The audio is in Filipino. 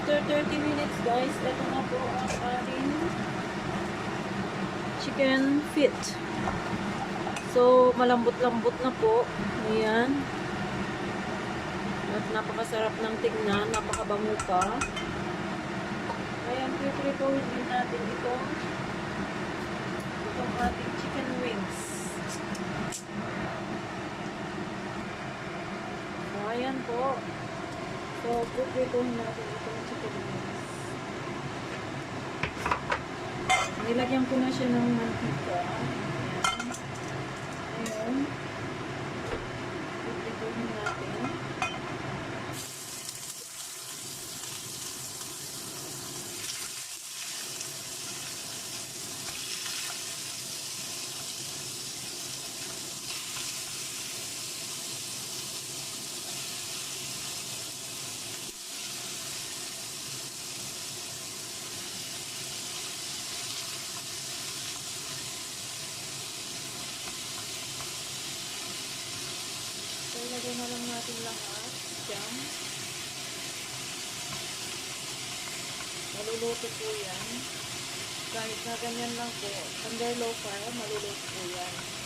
After 30 minutes guys, ito na po ang ating chicken feet. So, malambot-lambot na po. Ayan. At napakasarap ng tingnan. Napakabango pa. Ayan, piprituhin din natin itong ating chicken wings. So, ayan po. So, piprituhin natin itong chicken wings. Nilagyan ko na siya ng mantika. Ayan. Piprituhin natin. So, ilagay na lang natin lahat. Diyan. Maluluto po yan. Kahit na ganyan lang po. Under low fire, maluluto po yan.